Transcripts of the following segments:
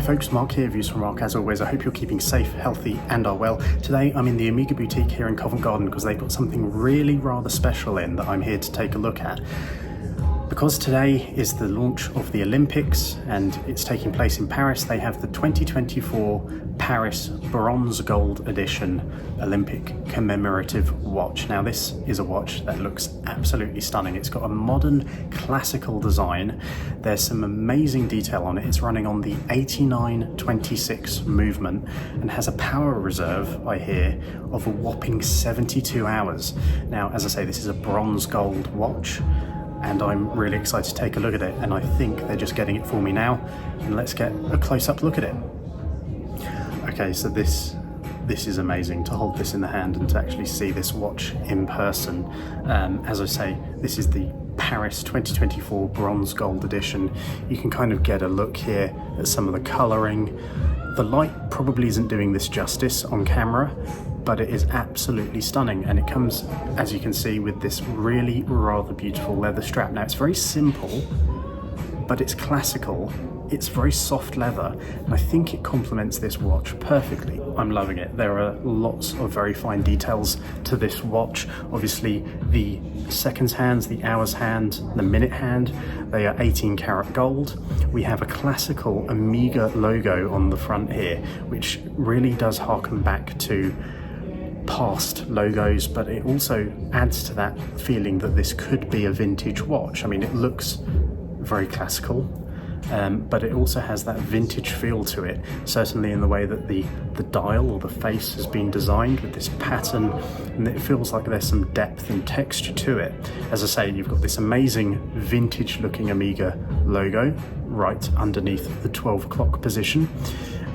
folks, Mark here, Views from Mark as always. I hope you're keeping safe, healthy and are well. Today I'm in the Omega boutique here in Covent Garden because they've got something really rather special in that I'm here to take a look at. Because today is the launch of the Olympics and it's taking place in Paris, they have the 2024 Paris Bronze Gold Edition Olympic commemorative watch. Now this is a watch that looks absolutely stunning. It's got a modern classical design. There's some amazing detail on it. It's running on the 89-26 movement and has a power reserve, I hear, of a whopping 72 hours. Now, as I say, this is a bronze gold watch, and I'm really excited to take a look at it, and I think they're just getting it for me now, and let's get a close-up look at it. Okay, so this is amazing to hold this in the hand and to actually see this watch in person. As I say, this is the Paris 2024 Bronze Gold Edition. You can kind of get a look here at some of the colouring. The light probably isn't doing this justice on camera, but it is absolutely stunning, and it comes, as you can see, with this really rather beautiful leather strap. Now it's very simple, but it's classical. It's very soft leather, and I think it complements this watch perfectly. I'm loving it. There are lots of very fine details to this watch. Obviously the seconds hands, the hours hand, the minute hand, they are 18 karat gold. We have a classical Omega logo on the front here, which really does harken back to past logos, but it also adds to that feeling that this could be a vintage watch. I mean, it looks very classical, but it also has that vintage feel to it, certainly in the way that the dial or the face has been designed with this pattern, and it feels like there's some depth and texture to it. As I say, you've got this amazing vintage looking Omega logo right underneath the 12 o'clock position.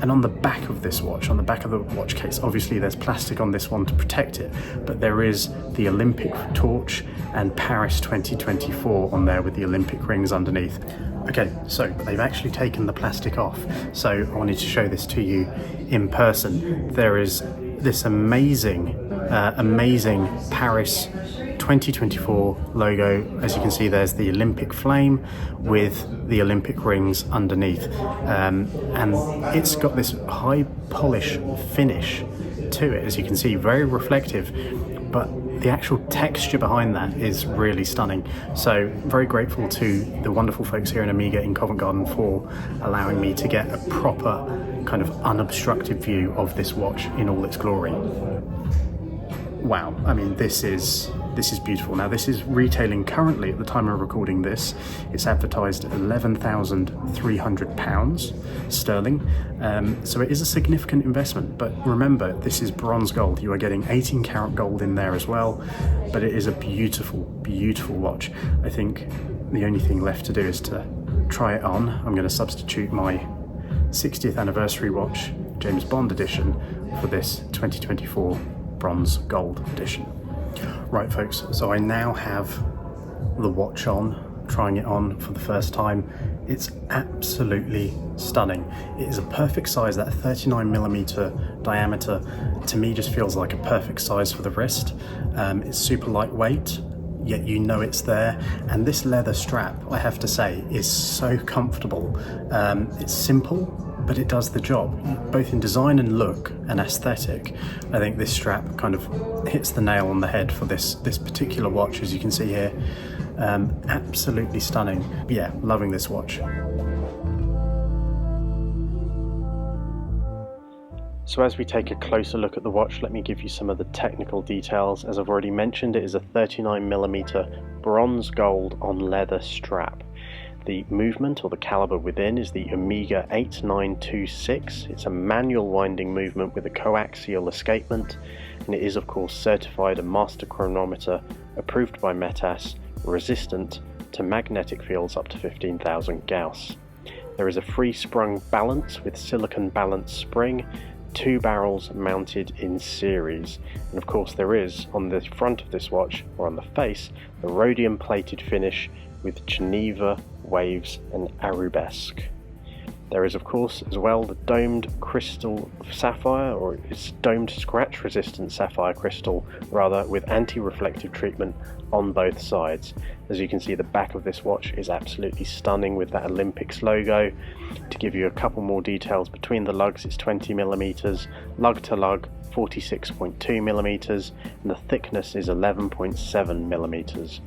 And on the back of this watch, on the back of the watch case, obviously there's plastic on this one to protect it, but there is the Olympic torch and Paris 2024 on there with the Olympic rings underneath. Okay, so they've actually taken the plastic off, so I wanted to show this to you in person. There is this amazing Paris 2024 logo. As you can see, there's the Olympic flame with the Olympic rings underneath, and it's got this high polish finish to it, as you can see, very reflective, but the actual texture behind that is really stunning. So very grateful to the wonderful folks here in Omega in Covent Garden for allowing me to get a proper kind of unobstructed view of this watch in all its glory. Wow, I mean, this is beautiful. Now this is retailing currently, at the time of recording this, it's advertised at £11,300 sterling. So it is a significant investment, but remember, this is bronze gold. You are getting 18 karat gold in there as well, but it is a beautiful, beautiful watch. I think the only thing left to do is to try it on. I'm going to substitute my 60th anniversary watch, James Bond edition, for this 2024 Bronze Gold Edition. Right folks, so I now have the watch on, trying it on for the first time. It's absolutely stunning. It is a perfect size. That 39mm diameter to me just feels like a perfect size for the wrist. It's super lightweight, yet you know it's there, and this leather strap, I have to say, is so comfortable. It's simple, but it does the job, both in design and look and aesthetic. I think this strap kind of hits the nail on the head for this particular watch, as you can see here. Absolutely stunning. Yeah, loving this watch. So as we take a closer look at the watch, let me give you some of the technical details. As I've already mentioned, it is a 39mm bronze gold on leather strap. The movement, or the calibre within, is the Omega 8926. It's a manual winding movement with a coaxial escapement, and it is of course certified a master chronometer, approved by METAS, resistant to magnetic fields up to 15,000 Gauss. There is a free sprung balance with silicon balance spring, 2 barrels mounted in series, and of course there is, on the front of this watch, or on the face, the rhodium plated finish with Geneva waves and arabesque. There is of course as well the domed crystal sapphire, or it's domed scratch resistant sapphire crystal rather, with anti-reflective treatment on both sides. As you can see, the back of this watch is absolutely stunning with that Olympics logo. To give you a couple more details, between the lugs it's 20mm, lug to lug 46.2mm, and the thickness is 11.7mm.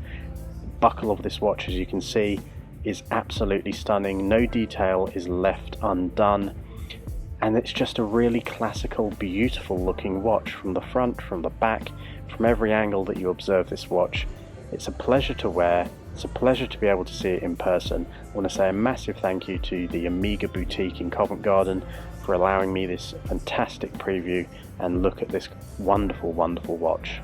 Buckle of this watch, as you can see, is absolutely stunning. No detail is left undone, and it's just a really classical, beautiful looking watch from the front, from the back, from every angle that you observe this watch. It's a pleasure to wear. It's a pleasure to be able to see it in person. I want to say a massive thank you to the Omega Boutique in Covent Garden for allowing me this fantastic preview and look at this wonderful, wonderful watch.